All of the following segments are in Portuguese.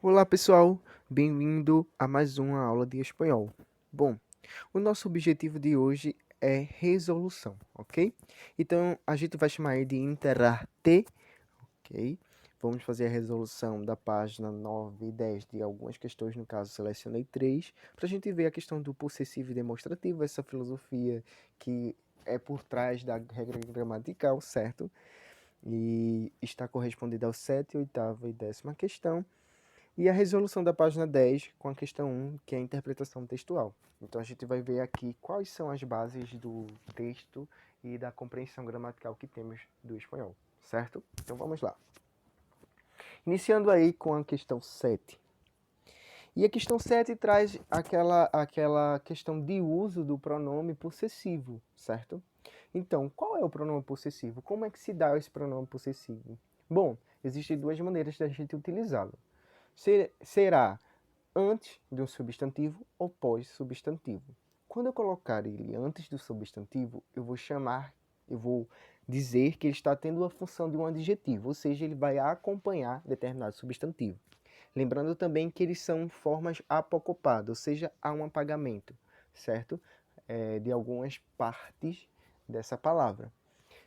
Olá pessoal, bem-vindo a mais uma aula de espanhol. Bom, o nosso objetivo de hoje é resolução, ok? Então a gente vai chamar ele de interarte, ok? Vamos fazer a resolução da página 9 e 10 de algumas questões, no caso selecionei 3, para a gente ver a questão do possessivo e demonstrativo, essa filosofia que é por trás da regra gramatical, certo? E está correspondida ao 7ª, 8ª e 10ª questão. E a resolução da página 10 com a questão 1, que é a interpretação textual. Então a gente vai ver aqui quais são as bases do texto e da compreensão gramatical que temos do espanhol, certo? Então vamos lá. Iniciando aí com a questão 7. E a questão 7 traz aquela questão de uso do pronome possessivo, certo? Então, qual é o pronome possessivo? Como é que se dá esse pronome possessivo? Bom, existem duas maneiras da gente utilizá-lo. Será antes de um substantivo ou pós-substantivo. Quando eu colocar ele antes do substantivo, eu vou dizer que ele está tendo a função de um adjetivo, ou seja, ele vai acompanhar determinado substantivo. Lembrando também que eles são formas apocopadas, ou seja, há um apagamento, certo? De algumas partes dessa palavra.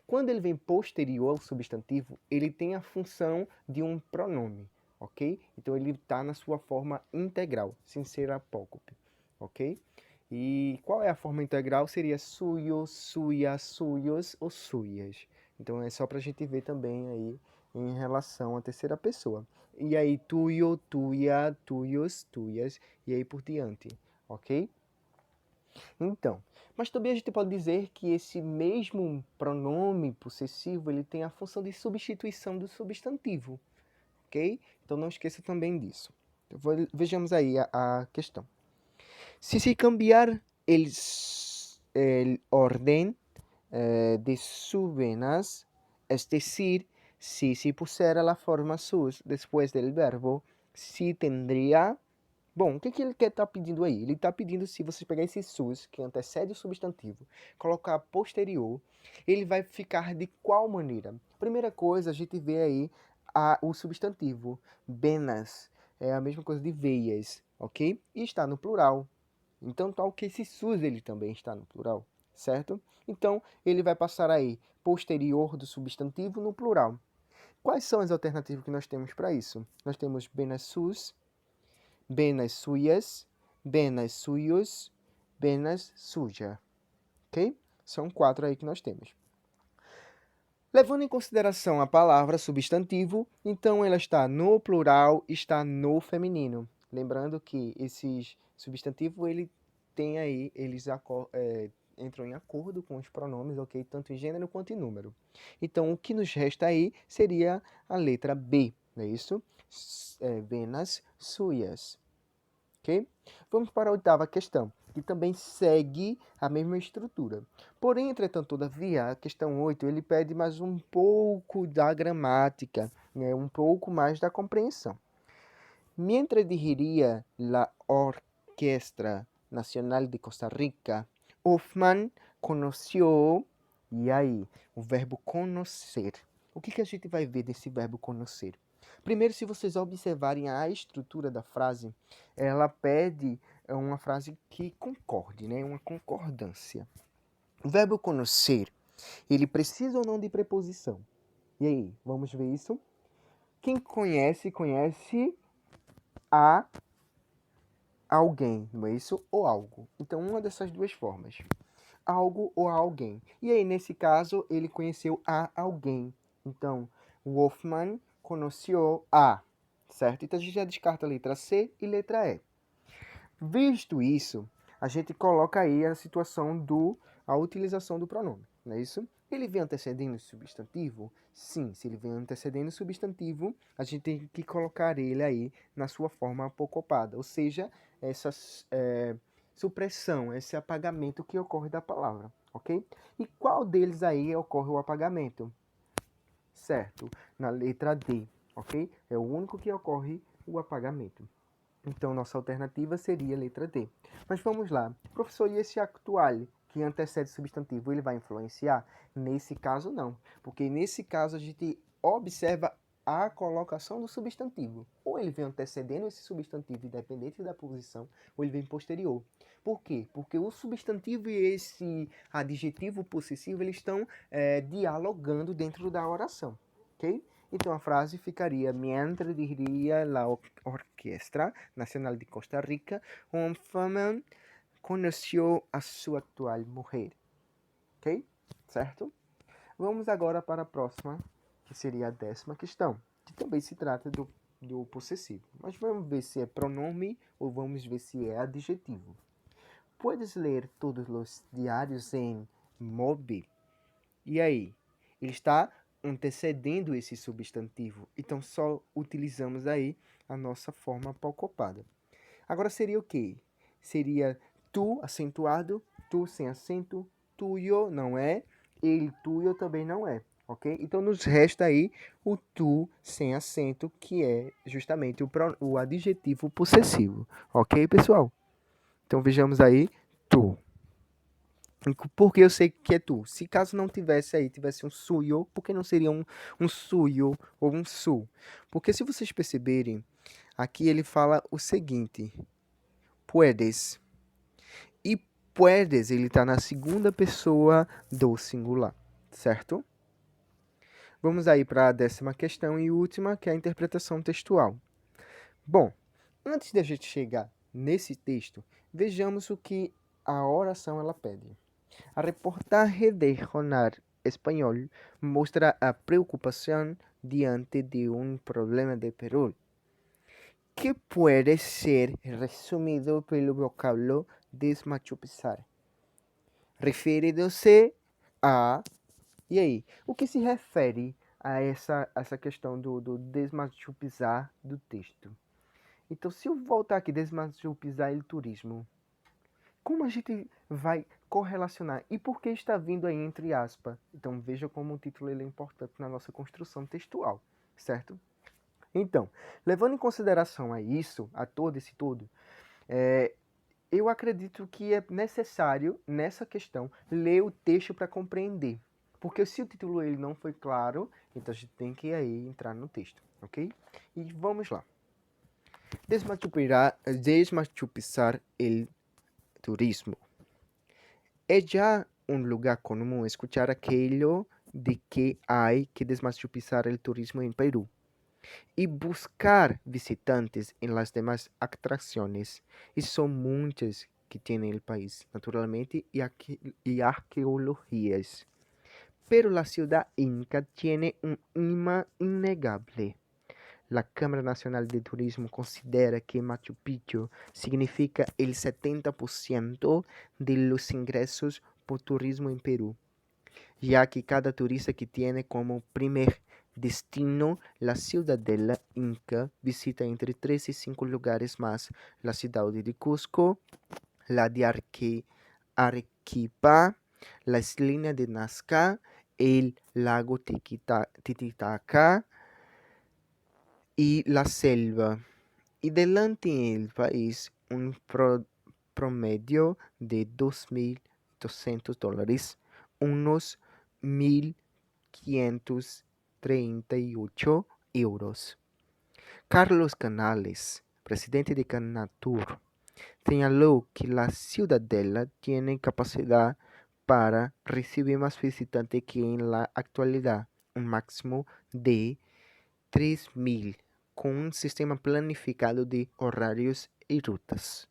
Quando ele vem posterior ao substantivo, ele tem a função de um pronome, ok? Então ele está na sua forma integral, sem ser apócope, ok? E qual é a forma integral? Seria suyo, suya, suyos ou suyas. Então é só para a gente ver também aí em relação à terceira pessoa. E aí tuyo, tuya, tuyos, tuyas e aí por diante, ok? Então, mas também a gente pode dizer que esse mesmo pronome possessivo ele tem a função de substituição do substantivo, ok? Então não esqueça também disso. Então, vejamos aí a questão. Se cambiar el orden de subenas, es decir, si se pusiera la forma sus después del verbo, si tendría. Bom, o que ele quer estar pedindo aí? Ele está pedindo se você pegar esse sus, que antecede o substantivo, colocar posterior, ele vai ficar de qual maneira? Primeira coisa, a gente vê aí o substantivo, benas, é a mesma coisa de veias, ok? E está no plural. Então, tal que esse sus ele também está no plural, certo? Então, ele vai passar aí posterior do substantivo no plural. Quais são as alternativas que nós temos para isso? Nós temos benas sus, benas suyas, benas suyos, benas suja, ok? São 4 aí que nós temos. Levando em consideração a palavra substantivo, então ela está no plural, está no feminino. Lembrando que esses substantivos, ele tem aí, eles entram em acordo com os pronomes, ok? Tanto em gênero quanto em número. Então, o que nos resta aí seria a letra B, não é isso? Venas suyas. Ok? Vamos para a 8ª questão, que também segue a mesma estrutura. Porém, entretanto, todavia, a questão 8, ele pede mais um pouco da gramática, né? Um pouco mais da compreensão. Mientras dirigia la Orquestra Nacional de Costa Rica, Hoffman conheceu, e aí, o verbo conhecer. O que a gente vai ver desse verbo conhecer? Primeiro, se vocês observarem a estrutura da frase, ela pede uma frase que concorde, né? Uma concordância. O verbo conhecer, ele precisa ou não de preposição? E aí, vamos ver isso? Quem conhece, conhece a alguém, não é isso? Ou algo. Então, uma dessas duas formas. Algo ou a alguém. E aí, nesse caso, ele conheceu a alguém. Então, Wolfman conheceu a, certo? Então, a gente já descarta a letra C e letra E. Visto isso, a gente coloca aí a situação a utilização do pronome, não é isso? Ele vem antecedendo o substantivo? Sim, se ele vem antecedendo o substantivo, a gente tem que colocar ele aí na sua forma apocopada, ou seja, essa supressão, esse apagamento que ocorre da palavra, ok? E qual deles aí ocorre o apagamento? Certo, na letra D, ok? É o único que ocorre o apagamento. Então, nossa alternativa seria a letra D. Mas vamos lá. Professor, e esse actual, que antecede o substantivo, ele vai influenciar? Nesse caso, não. Porque nesse caso, a gente observa a colocação do substantivo. Ou ele vem antecedendo esse substantivo, independente da posição, ou ele vem posterior. Por quê? Porque o substantivo e esse adjetivo possessivo, eles estão dialogando dentro da oração, ok? Então a frase ficaria: Mientras dirigía la Orquestra Nacional de Costa Rica, un homem conheceu a sua atual mulher. Ok? Certo? Vamos agora para a próxima, que seria a 10ª questão, que também se trata do possessivo. Mas vamos ver se é pronome ou vamos ver se é adjetivo. Puedes ler todos os diários em mob? E aí? Ele está antecedendo esse substantivo, então só utilizamos aí a nossa forma apocopada. Agora seria o quê? Seria tu acentuado, tu sem acento, tuyo não é, ele tuyo também não é, ok? Então nos resta aí o tu sem acento, que é justamente o adjetivo possessivo, ok, pessoal? Então vejamos aí tu. Porque eu sei que é tu. Se caso não tivesse aí, tivesse um suyo, por que não seria um suyo ou um su? Porque se vocês perceberem, aqui ele fala o seguinte: puedes. E puedes, ele está na segunda pessoa do singular, certo? Vamos aí para a 10ª questão e última, que é a interpretação textual. Bom, antes de a gente chegar nesse texto, vejamos o que a oração ela pede. A reportagem de Jornal Espanhol mostra a preocupação diante de um problema de Perú, que pode ser resumido pelo vocábulo desmachupizar, referindo-se a... E aí, o que se refere a essa questão do desmachupizar do texto? Então, se eu voltar aqui, desmachupizar o turismo, como a gente vai correlacionar? E por que está vindo aí entre aspas? Então, veja como o título ele é importante na nossa construção textual, certo? Então, levando em consideração a isso, a todo esse todo, eu acredito que é necessário, nessa questão, ler o texto para compreender. Porque se o título ele não foi claro, então a gente tem que aí entrar no texto, ok? E vamos lá. Desmachupizar el turismo. É já um lugar comum escuchar aquilo de que há que desmachupizar el turismo em Peru y buscar visitantes en las demás atracciones. Y son muchas que tiene el país, naturalmente, y arqueologías. Pero la ciudad inca tiene un imán innegable. La Cámara Nacional de Turismo considera que Machu Picchu significa el 70% de los ingresos por turismo en Perú, ya que cada turista que tiene como primer destino la ciudadela inca visita entre 3 y 5 lugares más: la ciudad de Cusco, la de Arequipa, la isla de Nazca, el lago Titicaca y la selva. Y delante en el país un promedio de $2.200, unos 1.538 euros. Carlos Canales, presidente de Canatur, señaló que la ciudadela tiene capacidad para recibir más visitantes que en la actualidad, un máximo de 3.000, con un sistema planificado de horarios y rutas.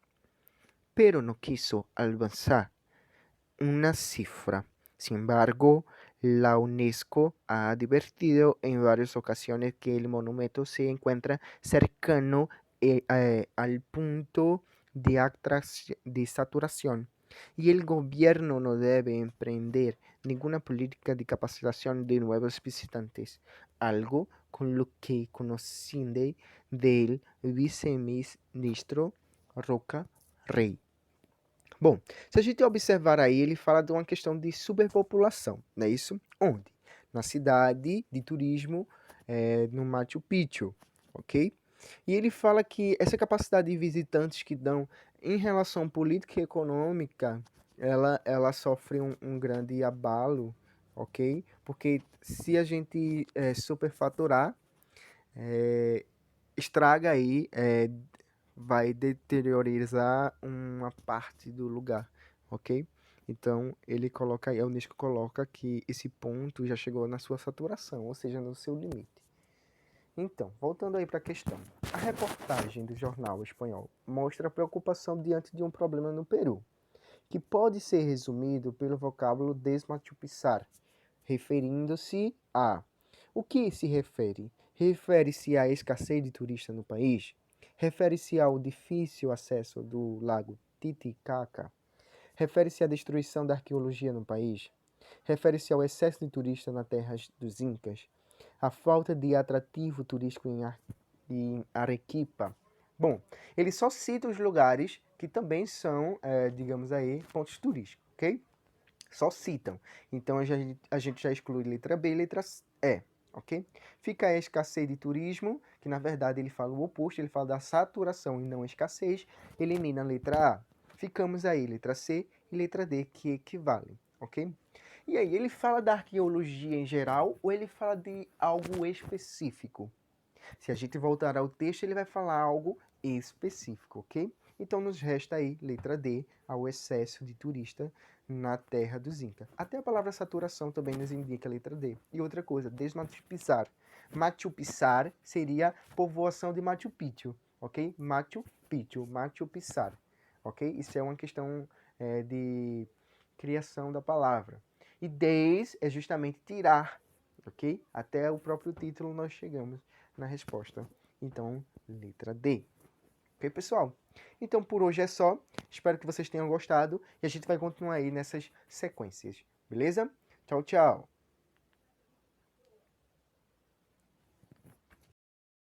Pero no quiso avanzar una cifra. Sin embargo, la UNESCO ha advertido en varias ocasiones que el monumento se encuentra cercano al punto de saturación y el gobierno no debe emprender ninguna política de capacitación de nuevos visitantes, algo con lo que coincide del vice-ministro Roca Rey. Bom, se a gente observar aí, ele fala de uma questão de superpopulação, não é isso? Onde? Na cidade de turismo, no Machu Picchu, ok? E ele fala que essa capacidade de visitantes que dão em relação política e econômica, ela sofre um grande abalo, ok? Porque se a gente superfaturar, estraga aí, vai deteriorizar uma parte do lugar, ok? Então, ele coloca aí, a Unesco coloca que esse ponto já chegou na sua saturação, ou seja, no seu limite. Então, voltando aí para a questão. A reportagem do jornal espanhol mostra a preocupação diante de um problema no Peru, que pode ser resumido pelo vocábulo desmatupizar, referindo-se a... O que se refere? Refere-se à escassez de turistas no país? Refere-se ao difícil acesso do lago Titicaca? Refere-se à destruição da arqueologia no país? Refere-se ao excesso de turistas na terra dos Incas? A falta de atrativo turístico em Arequipa? Bom, ele só cita os lugares que também são, digamos aí, pontos turísticos, ok? Só citam. Então a gente já exclui letra B e letra E, ok? Fica a escassez de turismo, que na verdade ele fala o oposto, ele fala da saturação e não escassez. Elimina a letra A. Ficamos aí, letra C e letra D, que equivalem, ok? E aí, ele fala da arqueologia em geral ou ele fala de algo específico? Se a gente voltar ao texto, ele vai falar algo específico, ok? Então nos resta aí, letra D, ao excesso de turista na terra dos Incas. Até a palavra saturação também nos indica a letra D. E outra coisa, desmatupizar. Matupizar seria povoação de Machu Picchu, ok? Machu Picchu, matupizar, ok? Isso é uma questão de criação da palavra. E des é justamente tirar, ok? Até o próprio título nós chegamos na resposta. Então, letra D. Ok, pessoal? Então, por hoje é só. Espero que vocês tenham gostado e a gente vai continuar aí nessas sequências. Beleza? Tchau, tchau.